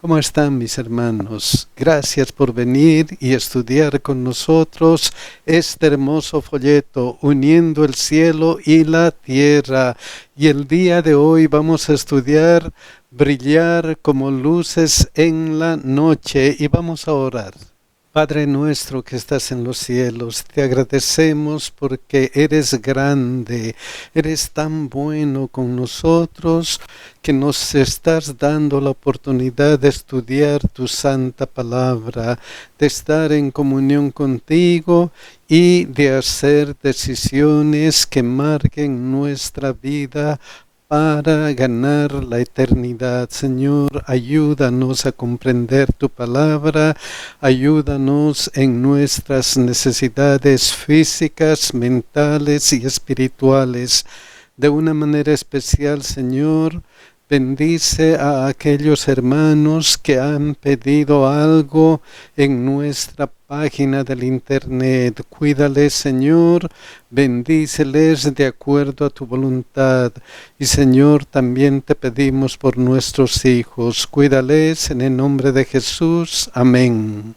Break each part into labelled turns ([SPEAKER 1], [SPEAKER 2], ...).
[SPEAKER 1] ¿Cómo están mis hermanos? Gracias por venir y estudiar con nosotros este hermoso folleto, Uniendo el cielo y la tierra. Y el día de hoy vamos a estudiar Brillar como luces en la noche y vamos a orar. Padre nuestro que estás en los cielos, te agradecemos porque eres grande, eres tan bueno con nosotros que nos estás dando la oportunidad de estudiar tu santa palabra, de estar en comunión contigo y de hacer decisiones que marquen nuestra vida para ganar la eternidad. Señor, ayúdanos a comprender tu palabra, ayúdanos en nuestras necesidades físicas, mentales y espirituales. De una manera especial, Señor, bendice a aquellos hermanos que han pedido algo en nuestra página del internet. Cuídales, Señor, bendíceles de acuerdo a tu voluntad. Y, Señor, también te pedimos por nuestros hijos. Cuídales en el nombre de Jesús. Amén.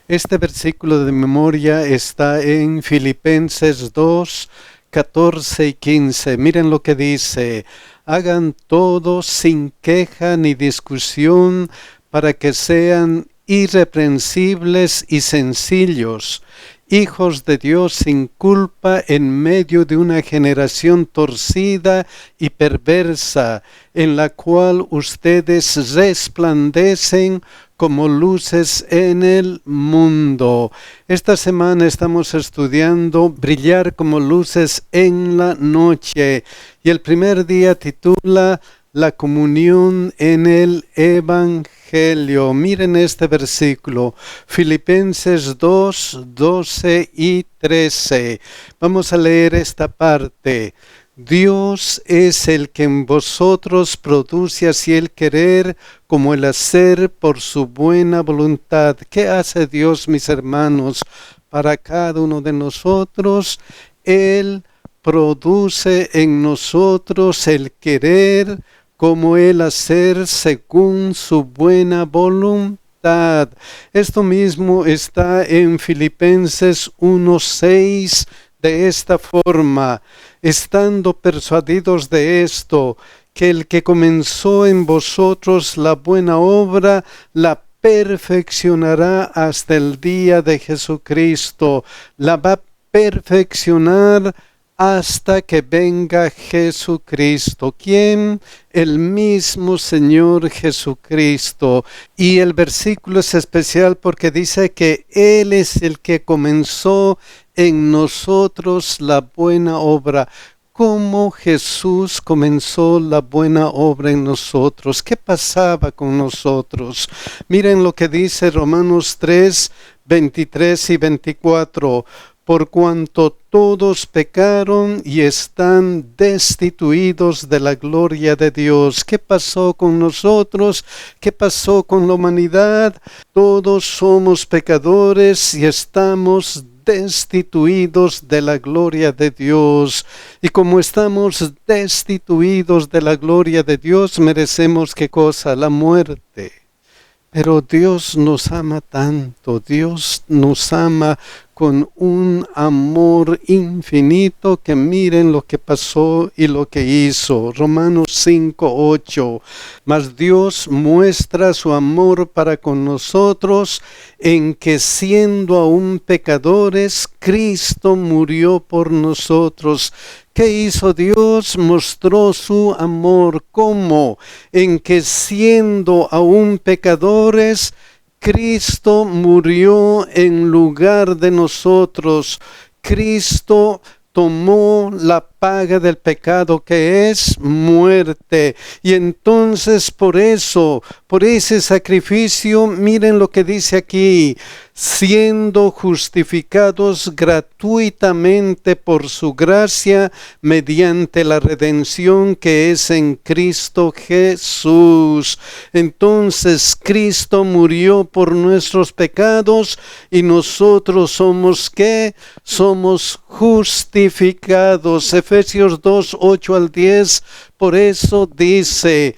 [SPEAKER 1] Este versículo de memoria está en Filipenses 2, 14 y 15. Miren lo que dice: hagan todo sin queja ni discusión, para que sean irreprensibles y sencillos, hijos de Dios sin culpa en medio de una generación torcida y perversa, en la cual ustedes resplandecen como luces en el mundo. Esta semana estamos estudiando Brillar como luces en la noche y el primer día titula La comunión en el Evangelio. Miren este versículo, Filipenses 2, 12 y 13. Vamos a leer esta parte. Dios es el que en vosotros produce así el querer como el hacer por su buena voluntad. ¿Qué hace Dios, mis hermanos, para cada uno de nosotros? Él produce en nosotros el querer como el hacer según su buena voluntad. Esto mismo está en Filipenses 1:6 de esta forma: estando persuadidos de esto, que el que comenzó en vosotros la buena obra, la perfeccionará hasta el día de Jesucristo. La va a perfeccionar hasta que venga Jesucristo. ¿Quién? El mismo Señor Jesucristo. Y el versículo es especial porque dice que Él es el que comenzó en nosotros la buena obra. ¿Cómo Jesús comenzó la buena obra en nosotros? ¿Qué pasaba con nosotros? Miren lo que dice Romanos 3, 23 y 24. Por cuanto todos pecaron y están destituidos de la gloria de Dios. ¿Qué pasó con nosotros? ¿Qué pasó con la humanidad? Todos somos pecadores y estamos destituidos de la gloria de Dios. Y como estamos destituidos de la gloria de Dios, merecemos ¿qué cosa? La muerte. Pero Dios nos ama tanto, Dios nos ama con un amor infinito, que miren lo que pasó y lo que hizo. Romanos 5:8. Mas Dios muestra su amor para con nosotros en que, siendo aún pecadores, Cristo murió por nosotros. ¿Qué hizo Dios? Mostró su amor. ¿Cómo? En que, siendo aún pecadores, Cristo murió en lugar de nosotros. Cristo tomó la paga del pecado, que es muerte. Y entonces por ese sacrificio, miren lo que dice aquí: siendo justificados gratuitamente por su gracia mediante la redención que es en Cristo Jesús. Entonces Cristo murió por nuestros pecados y nosotros somos ¿qué? Somos justificados. Efesios 2, 8 al 10, por eso dice: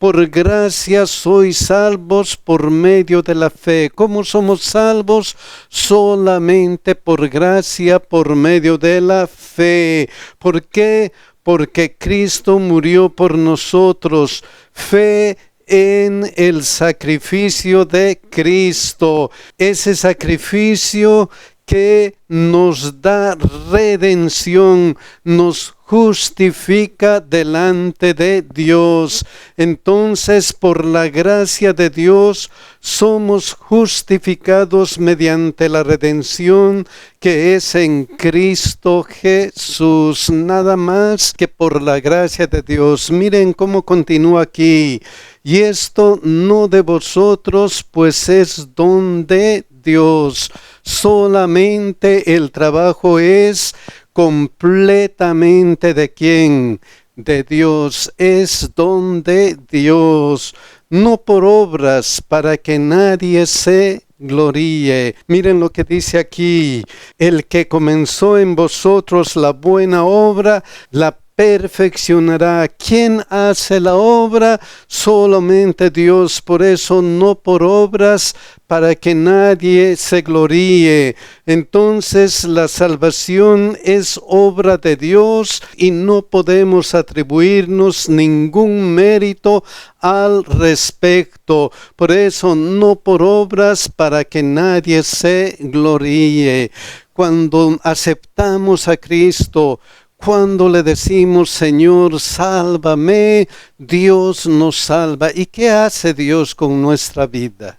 [SPEAKER 1] Por gracia sois salvos por medio de la fe. ¿Cómo somos salvos? Solamente por gracia, por medio de la fe. ¿Por qué? Porque Cristo murió por nosotros. Fe en el sacrificio de Cristo. Ese sacrificio que nos da redención, nos justifica delante de Dios. Entonces, por la gracia de Dios, somos justificados mediante la redención que es en Cristo Jesús. Nada más que por la gracia de Dios. Miren cómo continúa aquí. Y esto no de vosotros, pues es don de Dios. Solamente el trabajo es completamente ¿de quién? De Dios. Es don de Dios, no por obras, para que nadie se gloríe. Miren lo que dice aquí: el que comenzó en vosotros la buena obra, la perfeccionará. ¿Quién hace la obra? Solamente Dios. Por eso no por obras, para que nadie se gloríe. Entonces la salvación es obra de Dios y no podemos atribuirnos ningún mérito al respecto. Por eso no por obras, para que nadie se gloríe. Cuando aceptamos a Cristo, cuando le decimos, Señor, sálvame, Dios nos salva. ¿Y qué hace Dios con nuestra vida?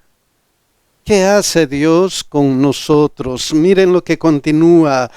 [SPEAKER 1] ¿Qué hace Dios con nosotros? Miren lo que continúa.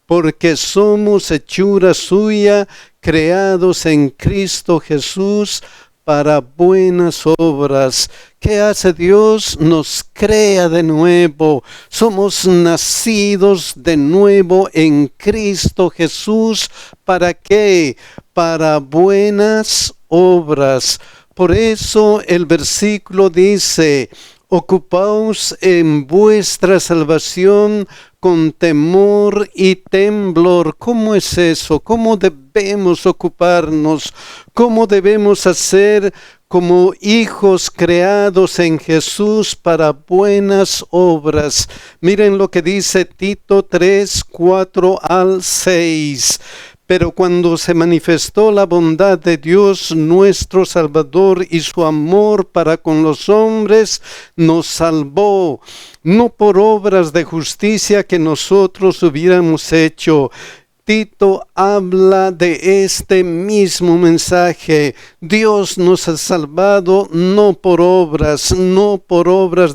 [SPEAKER 1] Porque somos hechura suya, creados en Cristo Jesús, para buenas obras. ¿Qué hace Dios? Nos crea de nuevo. Somos nacidos de nuevo en Cristo Jesús. ¿Para qué? Para buenas obras. Por eso el versículo dice: ocupaos en vuestra salvación con temor y temblor. ¿Cómo es eso? ¿Cómo debemos ocuparnos? ¿Cómo debemos hacer como hijos creados en Jesús para buenas obras? Miren lo que dice Tito 3, 4 al 6. Pero cuando se manifestó la bondad de Dios nuestro Salvador y su amor para con los hombres, nos salvó, no por obras de justicia que nosotros hubiéramos hecho. Tito habla de este mismo mensaje. Dios nos ha salvado no por obras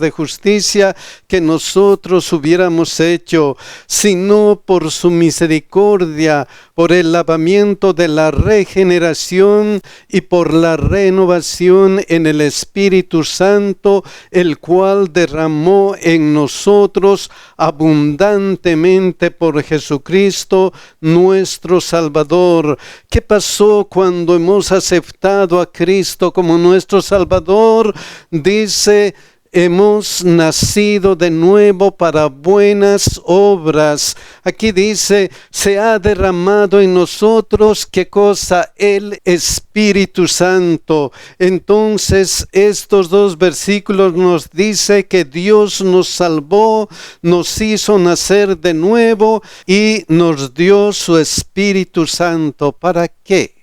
[SPEAKER 1] de justicia que nosotros hubiéramos hecho, sino por su misericordia, por el lavamiento de la regeneración y por la renovación en el Espíritu Santo, el cual derramó en nosotros abundantemente por Jesucristo, nuestro Salvador. ¿Qué pasó cuando hemos aceptado a Cristo como nuestro Salvador? Dice: hemos nacido de nuevo para buenas obras. Aquí dice: se ha derramado en nosotros, ¿qué cosa? El Espíritu Santo. Entonces, estos dos versículos nos dice que Dios nos salvó, nos hizo nacer de nuevo y nos dio su Espíritu Santo. ¿Para qué?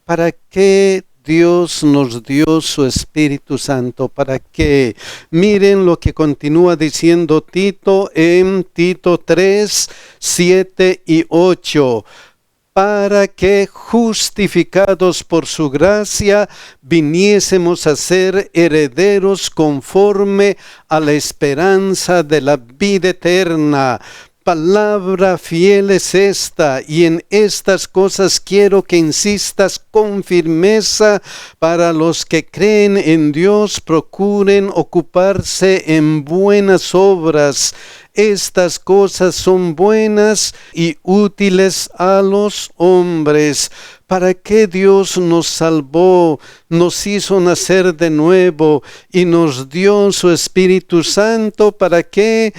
[SPEAKER 1] ¿Para qué Dios nos dio su Espíritu Santo? ¿Para qué? Miren lo que continúa diciendo Tito en Tito 3, 7 y 8. Para que, justificados por su gracia, viniésemos a ser herederos conforme a la esperanza de la vida eterna. Palabra fiel es esta, y en estas cosas quiero que insistas con firmeza. Para los que creen en Dios, procuren ocuparse en buenas obras. Estas cosas son buenas y útiles a los hombres. ¿Para qué Dios nos salvó, nos hizo nacer de nuevo y nos dio su Espíritu Santo? ¿Para qué?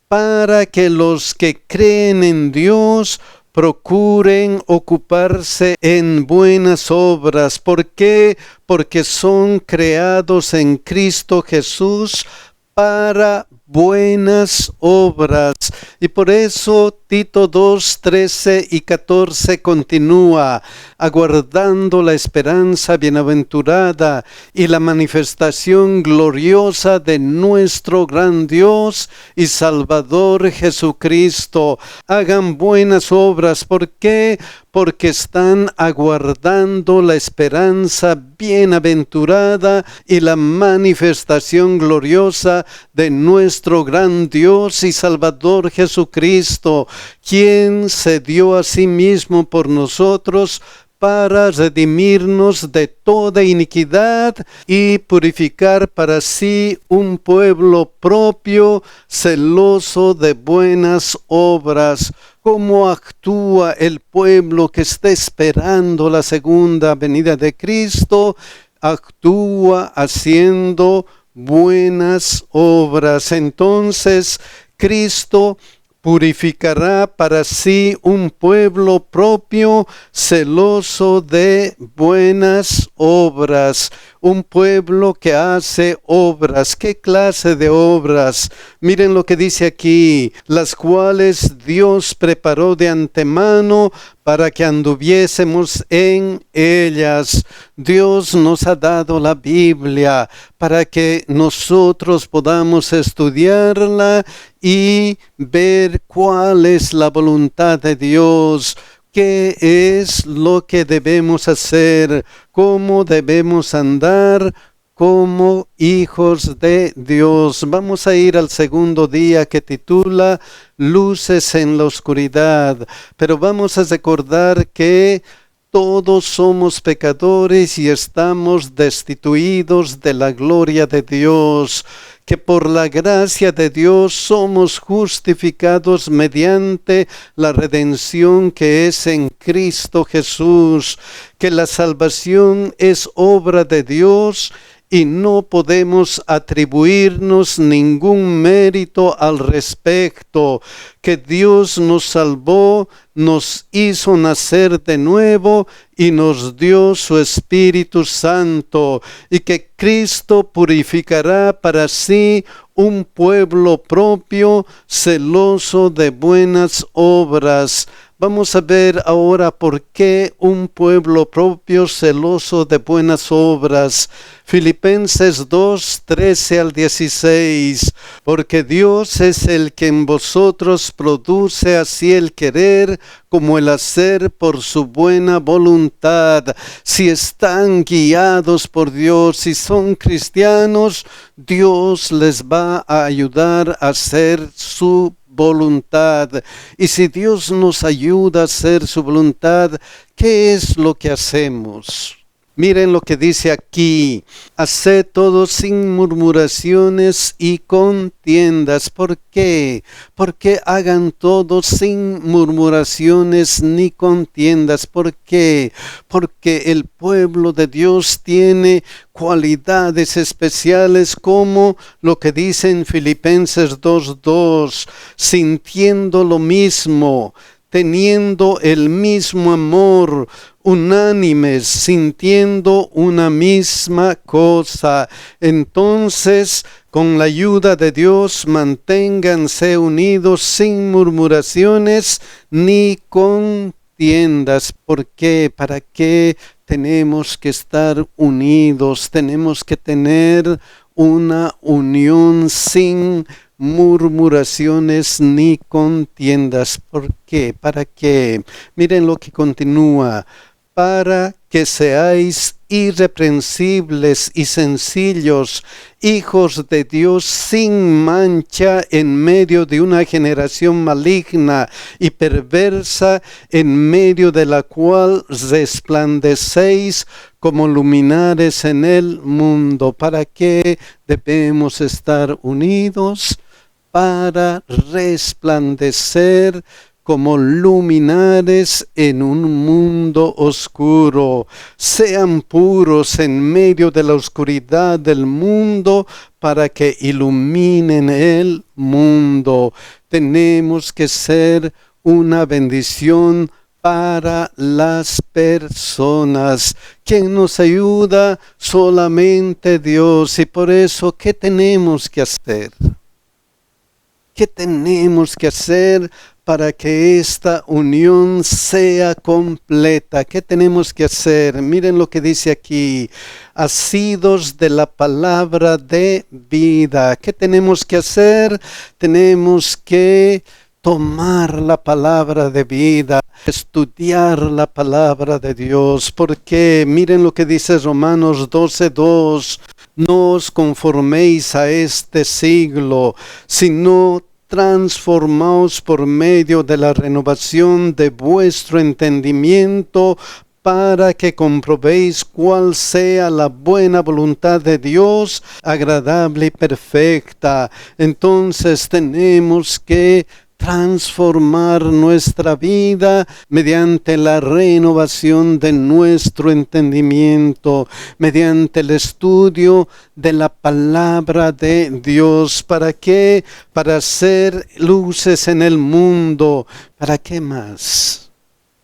[SPEAKER 1] Para que los que creen en Dios procuren ocuparse en buenas obras. ¿Por qué? Porque son creados en Cristo Jesús para buenas obras. Y por eso Tito 2, 13 y 14 continúa: aguardando la esperanza bienaventurada y la manifestación gloriosa de nuestro gran Dios y Salvador Jesucristo. Hagan buenas obras. ¿Por qué? Porque están aguardando la esperanza bienaventurada y la manifestación gloriosa de nuestro gran Dios y Salvador Jesucristo, quien se dio a sí mismo por nosotros para redimirnos de toda iniquidad y purificar para sí un pueblo propio, celoso de buenas obras. ¿Cómo actúa el pueblo que está esperando la segunda venida de Cristo? Actúa haciendo buenas obras. Entonces, Cristo purificará para sí un pueblo propio, celoso de buenas obras. Un pueblo que hace obras. ¿Qué clase de obras? Miren lo que dice aquí: las cuales Dios preparó de antemano para que anduviésemos en ellas. Dios nos ha dado la Biblia para que nosotros podamos estudiarla y ver cuál es la voluntad de Dios. ¿Qué es lo que debemos hacer? ¿Cómo debemos andar como hijos de Dios? Vamos a ir al segundo día, que titula Luces en la oscuridad. Pero vamos a recordar que todos somos pecadores y estamos destituidos de la gloria de Dios, que por la gracia de Dios somos justificados mediante la redención que es en Cristo Jesús, que la salvación es obra de Dios y no podemos atribuirnos ningún mérito al respecto, que Dios nos salvó, nos hizo nacer de nuevo y nos dio su Espíritu Santo, y que Cristo purificará para sí un pueblo propio, celoso de buenas obras. Vamos a ver ahora por qué un pueblo propio, celoso de buenas obras. Filipenses 2, 13 al 16. Porque Dios es el que en vosotros produce así el querer como el hacer por su buena voluntad. Si están guiados por Dios, si son cristianos, Dios les va a ayudar a hacer su voluntad. Y si Dios nos ayuda a hacer su voluntad, ¿qué es lo que hacemos? Miren lo que dice aquí: haced todo sin murmuraciones y contiendas. ¿Por qué? Porque hagan todo sin murmuraciones ni contiendas. ¿Por qué? Porque el pueblo de Dios tiene cualidades especiales, como lo que dice en Filipenses 2:2, sintiendo lo mismo, teniendo el mismo amor, unánimes, sintiendo una misma cosa. Entonces, con la ayuda de Dios, manténganse unidos sin murmuraciones ni contiendas. ¿Por qué? ¿Para qué tenemos que estar unidos? Tenemos que tener una unión sin murmuraciones ni contiendas. ¿Por qué? ¿Para qué? Miren lo que continúa: para que seáis irreprensibles y sencillos, hijos de Dios sin mancha en medio de una generación maligna y perversa, en medio de la cual resplandecéis como luminares en el mundo. ¿Para qué debemos estar unidos? Para resplandecer como luminares en un mundo oscuro. Sean puros en medio de la oscuridad del mundo para que iluminen el mundo. Tenemos que ser una bendición para las personas. ¿Quién nos ayuda? Solamente Dios. Y por eso, ¿qué tenemos que hacer? ¿Qué tenemos que hacer para que esta unión sea completa? ¿Qué tenemos que hacer? Miren lo que dice aquí: asidos de la palabra de vida. ¿Qué tenemos que hacer? Tenemos que tomar la palabra de vida, estudiar la palabra de Dios, porque miren lo que dice Romanos 12:2: no os conforméis a este siglo, sino transformaos por medio de la renovación de vuestro entendimiento, para que comprobéis cuál sea la buena voluntad de Dios, agradable y perfecta. Entonces tenemos que transformar nuestra vida mediante la renovación de nuestro entendimiento, mediante el estudio de la palabra de Dios. ¿Para qué? Para hacer luces en el mundo. ¿Para qué más?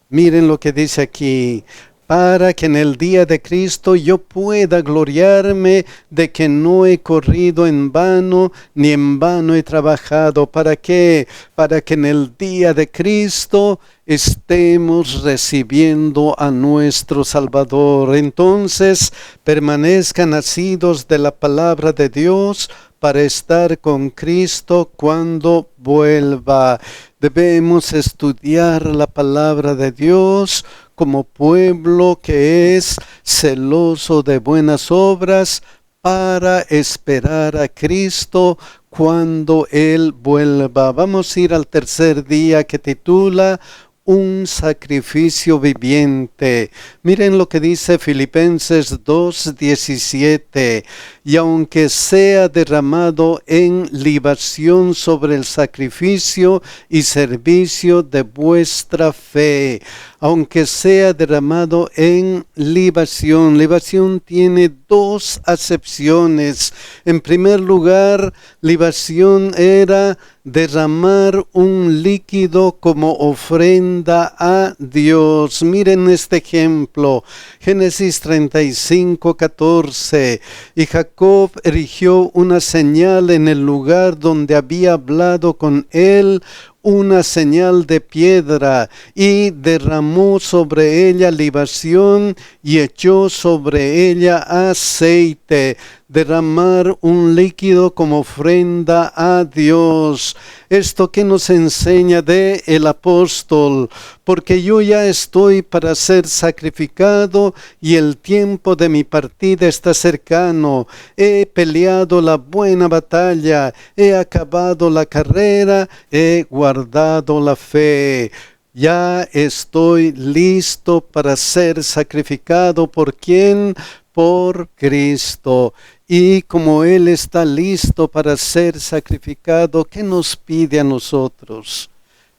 [SPEAKER 1] Miren lo que dice aquí: para que en el día de Cristo yo pueda gloriarme de que no he corrido en vano, ni en vano he trabajado. ¿Para qué? Para que en el día de Cristo estemos recibiendo a nuestro Salvador. Entonces, permanezcan asidos de la palabra de Dios para estar con Cristo cuando vuelva. Debemos estudiar la palabra de Dios como pueblo que es celoso de buenas obras, para esperar a Cristo cuando Él vuelva. Vamos a ir al tercer día, que titula un sacrificio viviente. Miren lo que dice Filipenses 2:17: y aunque sea derramado en libación sobre el sacrificio y servicio de vuestra fe. Aunque sea derramado en libación. Libación tiene dos acepciones. En primer lugar, libación era derramar un líquido como ofrenda a Dios. Miren este ejemplo: Génesis 35:14. Y Jacob erigió una señal en el lugar donde había hablado con él, una señal de piedra, y derramó sobre ella libación y echó sobre ella aceite. Derramar un líquido como ofrenda a Dios. Esto que nos enseña de el apóstol: porque yo ya estoy para ser sacrificado y el tiempo de mi partida está cercano. He peleado la buena batalla, he acabado la carrera, he guardado la fe. Ya estoy listo para ser sacrificado. ¿Por quién? Por Cristo. Y como Él está listo para ser sacrificado, ¿qué nos pide a nosotros?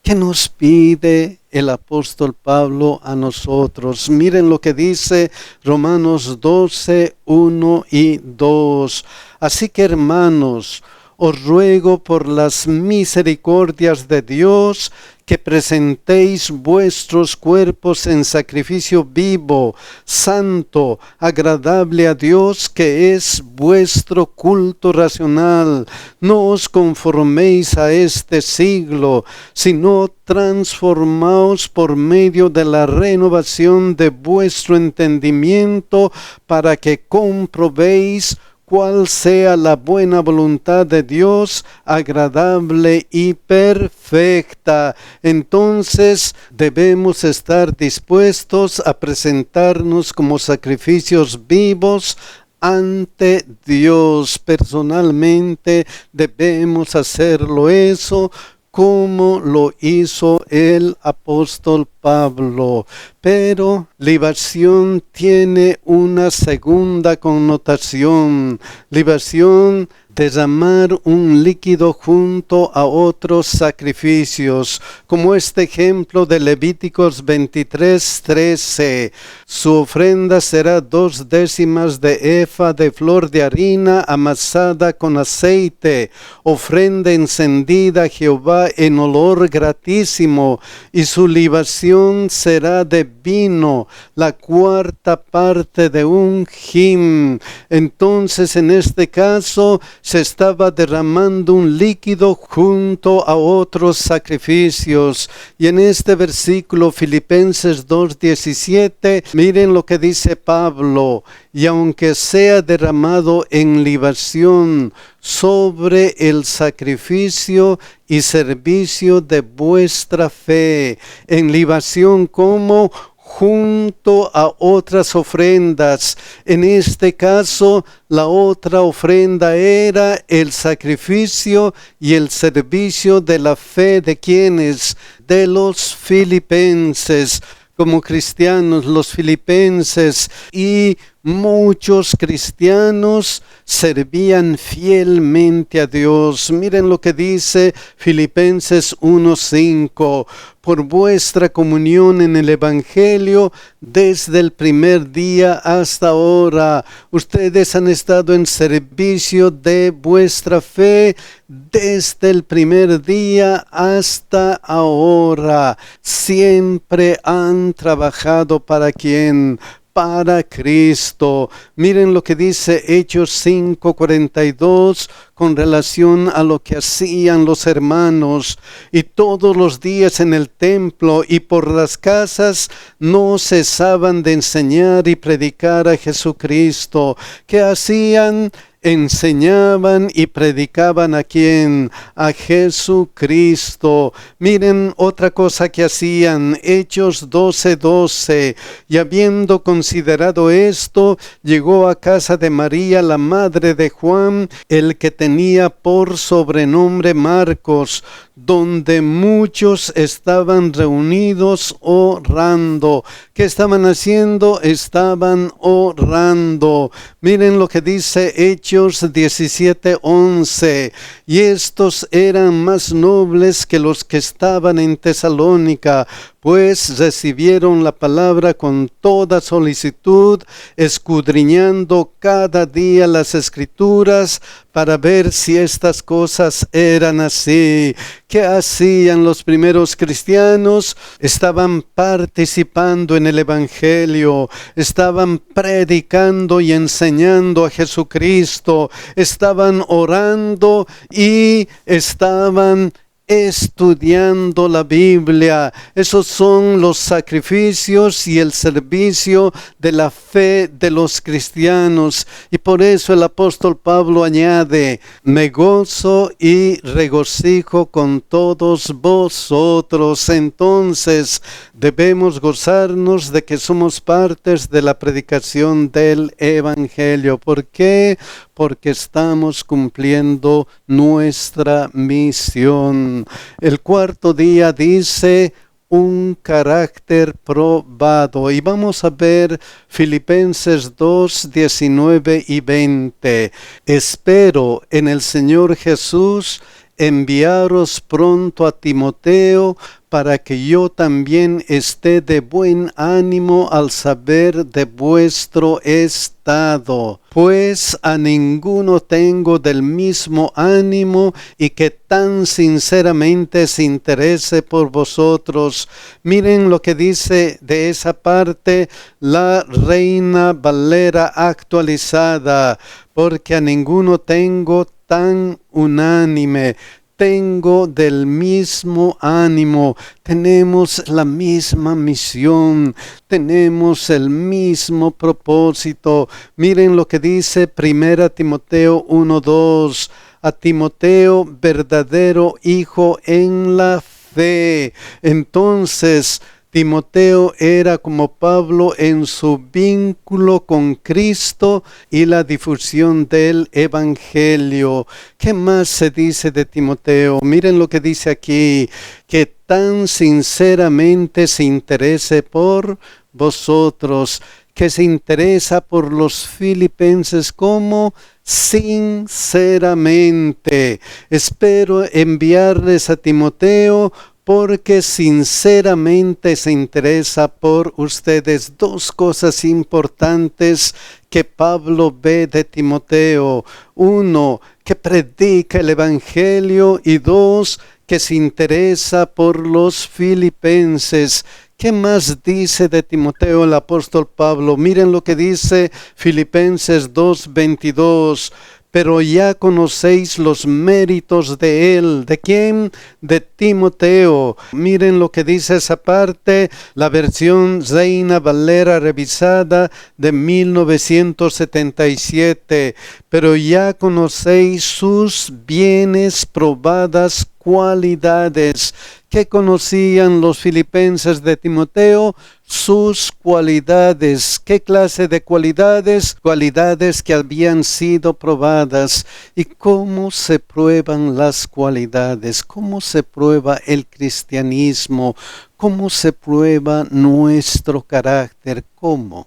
[SPEAKER 1] ¿Qué nos pide el apóstol Pablo a nosotros? Miren lo que dice Romanos 12:1 y 2. Así que, hermanos, os ruego por las misericordias de Dios que presentéis vuestros cuerpos en sacrificio vivo, santo, agradable a Dios, que es vuestro culto racional. No os conforméis a este siglo, sino transformaos por medio de la renovación de vuestro entendimiento, para que comprobéis cuál sea la buena voluntad de Dios, agradable y perfecta. Entonces debemos estar dispuestos a presentarnos como sacrificios vivos ante Dios. Personalmente debemos hacerlo eso, como lo hizo el apóstol Pablo. Pero libación tiene una segunda connotación. Libación, derramar un líquido junto a otros sacrificios, como este ejemplo de Levíticos 23:13. Su ofrenda será 2/10 de efa de flor de harina amasada con aceite, ofrenda encendida a Jehová en olor gratísimo, y su libación será de vino, la 1/4 parte de un hin. Entonces, en este caso, se estaba derramando un líquido junto a otros sacrificios. Y en este versículo, Filipenses 2:17, miren lo que dice Pablo: y aunque sea derramado en libación sobre el sacrificio y servicio de vuestra fe, en libación como junto a otras ofrendas. En este caso, la otra ofrenda era el sacrificio y el servicio de la fe de quienes, de los filipenses. Como cristianos, los filipenses y muchos cristianos servían fielmente a Dios. Miren lo que dice Filipenses 1:5. Por vuestra comunión en el Evangelio desde el primer día hasta ahora. Ustedes han estado en servicio de vuestra fe desde el primer día hasta ahora. Siempre han trabajado ¿para quién? Para Cristo. Miren lo que dice Hechos 5:42 con relación a lo que hacían los hermanos. Y todos los días en el templo y por las casas no cesaban de enseñar y predicar a Jesucristo. ¿Qué hacían? Enseñaban y predicaban ¿a quién? A Jesucristo. Miren otra cosa que hacían, Hechos 12:12. Y habiendo considerado esto, llegó a casa de María, la madre de Juan, el que tenía por sobrenombre Marcos, donde muchos estaban reunidos orando. ¿Qué estaban haciendo? Estaban orando. Miren lo que dice Hechos 17:11. Y estos eran más nobles que los que estaban en Tesalónica, pues recibieron la palabra con toda solicitud, escudriñando cada día las Escrituras para ver si estas cosas eran así. ¿Qué hacían los primeros cristianos? Estaban participando en el Evangelio, estaban predicando y enseñando a Jesucristo, estaban orando y estaban estudiando la Biblia. Esos son los sacrificios y el servicio de la fe de los cristianos. Y por eso el apóstol Pablo añade: me gozo y regocijo con todos vosotros. Entonces debemos gozarnos de que somos partes de la predicación del Evangelio. ¿Por qué? Porque estamos cumpliendo nuestra misión. El cuarto día dice un carácter probado. Y vamos a ver Filipenses 2:19 y 20. Espero en el Señor Jesús enviaros pronto a Timoteo, para que yo también esté de buen ánimo al saber de vuestro estado. Pues a ninguno tengo del mismo ánimo y que tan sinceramente se interese por vosotros. Miren lo que dice de esa parte la Reina Valera actualizada: porque a ninguno tengo tan unánime. Tengo del mismo ánimo, tenemos la misma misión, tenemos el mismo propósito. Miren lo que dice 1 Timoteo 1:2. A Timoteo, verdadero hijo en la fe. Entonces, Timoteo era como Pablo en su vínculo con Cristo y la difusión del Evangelio. ¿Qué más se dice de Timoteo? Miren lo que dice aquí: que tan sinceramente se interese por vosotros, que se interesa por los filipenses como sinceramente. Espero enviarles a Timoteo porque sinceramente se interesa por ustedes. Dos cosas importantes que Pablo ve de Timoteo. Uno, que predica el Evangelio, y dos, que se interesa por los filipenses. ¿Qué más dice de Timoteo el apóstol Pablo? Miren lo que dice Filipenses 2:22. Pero ya conocéis los méritos de él. ¿De quién? De Timoteo. Miren lo que dice esa parte, la versión Reina Valera revisada de 1977. Pero ya conocéis sus bienes probadas cualidades. ¿Qué conocían los filipenses de Timoteo? Sus cualidades. ¿Qué clase de cualidades? Cualidades que habían sido probadas. ¿Y cómo se prueban las cualidades? ¿Cómo se prueba el cristianismo? ¿Cómo se prueba nuestro carácter? ¿Cómo?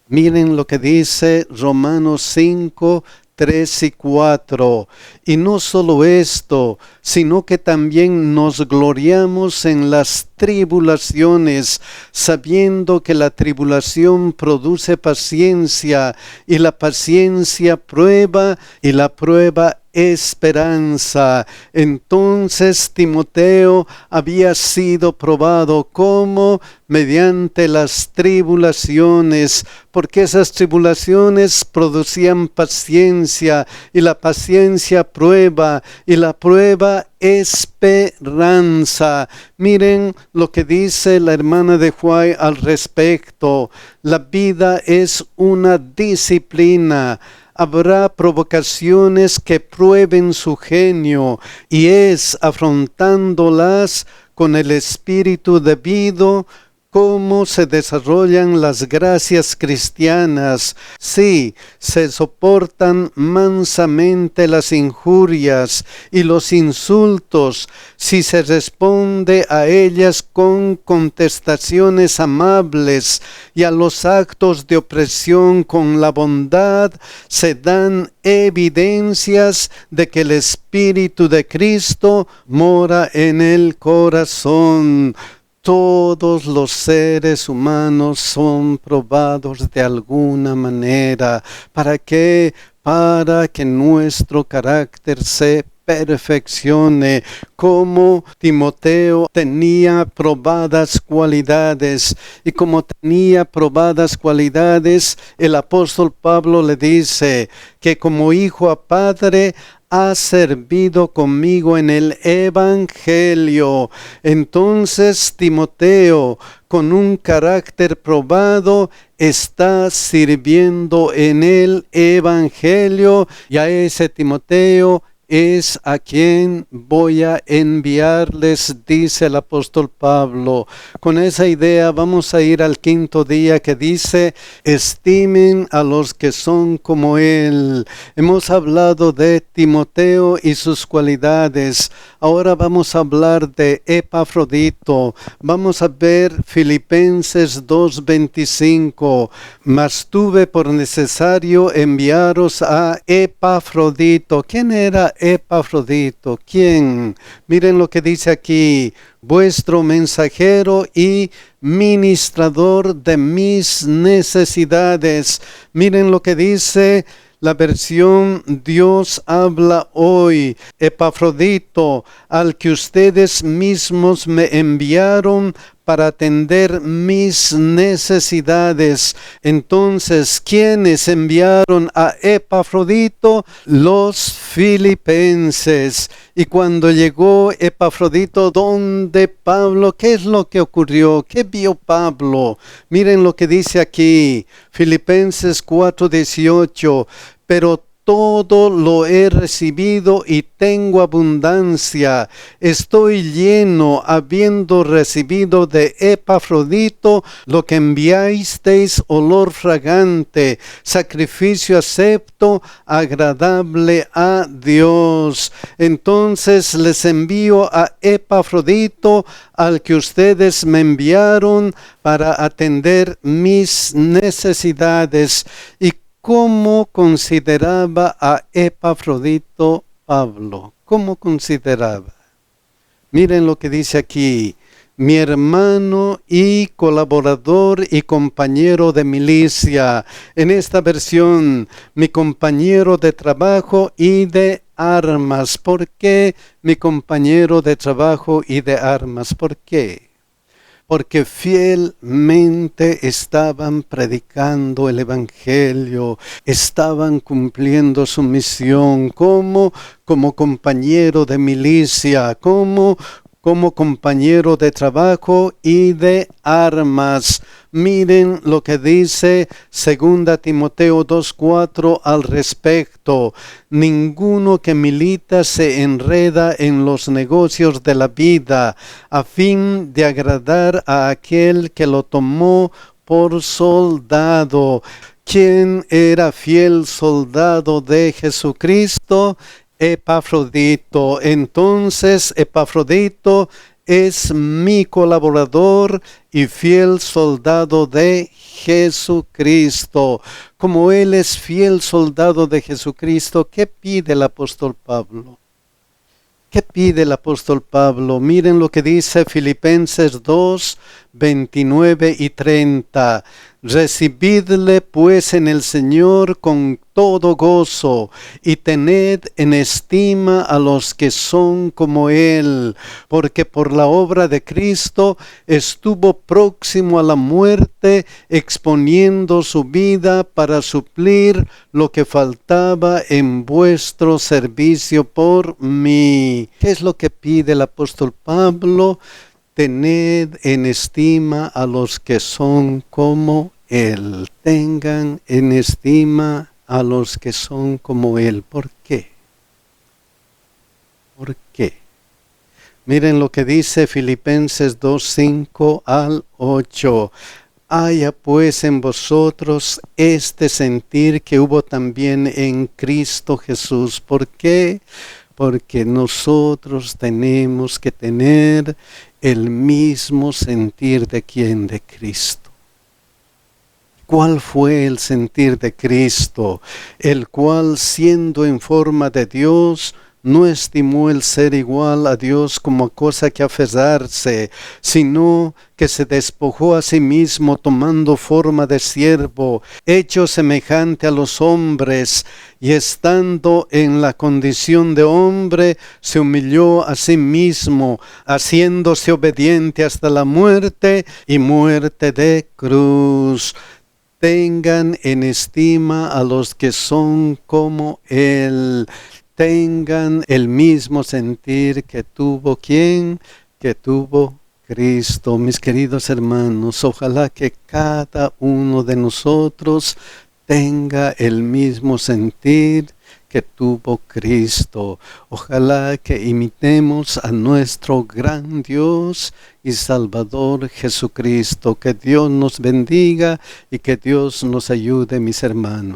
[SPEAKER 1] Miren lo que dice Romanos 5, 3 y 4. Y no solo esto, sino que también nos gloriamos en las tribulaciones, sabiendo que la tribulación produce paciencia, y la paciencia prueba, y la prueba esperanza. Entonces Timoteo había sido probado como mediante las tribulaciones, porque esas tribulaciones producían paciencia, y la paciencia prueba, y la prueba esperanza. Miren lo que dice la hermana de Huay al respecto. La vida es una disciplina. Habrá provocaciones que prueben su genio, y es afrontándolas con el espíritu debido cómo se desarrollan las gracias cristianas. Sí, se soportan mansamente las injurias y los insultos, si se responde a ellas con contestaciones amables, y a los actos de opresión con la bondad, se dan evidencias de que el Espíritu de Cristo mora en el corazón. Todos los seres humanos son probados de alguna manera. ¿Para qué? Para que nuestro carácter se perfeccione. Como Timoteo tenía probadas cualidades, y como tenía probadas cualidades, el apóstol Pablo le dice que como hijo a padre ha servido conmigo en el Evangelio. Entonces Timoteo, con un carácter probado, está sirviendo en el Evangelio, y a ese Timoteo es a quien voy a enviarles, dice el apóstol Pablo. Con esa idea vamos a ir al quinto día, que dice: estimen a los que son como él. Hemos hablado de Timoteo y sus cualidades. Ahora vamos a hablar de Epafrodito. Vamos a ver Filipenses 2:25. Mas tuve por necesario enviaros a Epafrodito. ¿Quién era Epafrodito? ¿Quién? Miren lo que dice aquí: vuestro mensajero y ministrador de mis necesidades. Miren lo que dice la versión Dios habla hoy: Epafrodito, al que ustedes mismos me enviaron para atender mis necesidades. Entonces, ¿quiénes enviaron a Epafrodito? Los filipenses. Y cuando llegó Epafrodito donde Pablo, ¿qué es lo que ocurrió? ¿Qué vio Pablo? Miren lo que dice aquí, Filipenses 4:18. Pero todo lo he recibido y tengo abundancia. Estoy lleno, habiendo recibido de Epafrodito lo que enviasteis, olor fragante, sacrificio acepto, agradable a Dios. Entonces les envío a Epafrodito, al que ustedes me enviaron para atender mis necesidades. ¿Y cómo consideraba a Epafrodito Pablo? ¿Cómo consideraba? Miren lo que dice aquí: mi hermano y colaborador y compañero de milicia. En esta versión, mi compañero de trabajo y de armas. ¿Por qué mi compañero de trabajo y de armas? ¿Por qué? Porque fielmente estaban predicando el Evangelio, estaban cumpliendo su misión como compañero de milicia, como compañero de trabajo y de armas. Miren lo que dice 2 Timoteo 2:4 al respecto. Ninguno que milita se enreda en los negocios de la vida, a fin de agradar a aquel que lo tomó por soldado. ¿Quién era fiel soldado de Jesucristo? Epafrodito. Entonces Epafrodito es mi colaborador y fiel soldado de Jesucristo. Como él es fiel soldado de Jesucristo, ¿qué pide el apóstol Pablo? ¿Qué pide el apóstol Pablo? Miren lo que dice Filipenses 2, 29 y 30. Recibidle pues en el Señor con todo gozo y tened en estima a los que son como Él, porque por la obra de Cristo estuvo próximo a la muerte, exponiendo su vida para suplir lo que faltaba en vuestro servicio por mí. ¿Qué es lo que pide el apóstol Pablo? Tened en estima a los que son como Él. Tengan en estima a los que son como Él. ¿Por qué? ¿Por qué? Miren lo que dice Filipenses 2:5 al 8. Haya pues en vosotros este sentir que hubo también en Cristo Jesús. ¿Por qué? Porque nosotros tenemos que tener el mismo sentir de quién, de Cristo. ¿Cuál fue el sentir de Cristo? El cual, siendo en forma de Dios, no estimó el ser igual a Dios como cosa que aferrarse, sino que se despojó a sí mismo tomando forma de siervo, hecho semejante a los hombres, y estando en la condición de hombre, se humilló a sí mismo, haciéndose obediente hasta la muerte y muerte de cruz. Tengan en estima a los que son como Él. Tengan el mismo sentir que tuvo ¿quién? Que tuvo Cristo. Mis queridos hermanos, ojalá que cada uno de nosotros tenga el mismo sentir que tuvo Cristo. Ojalá que imitemos a nuestro gran Dios y Salvador Jesucristo. Que Dios nos bendiga y que Dios nos ayude, mis hermanos.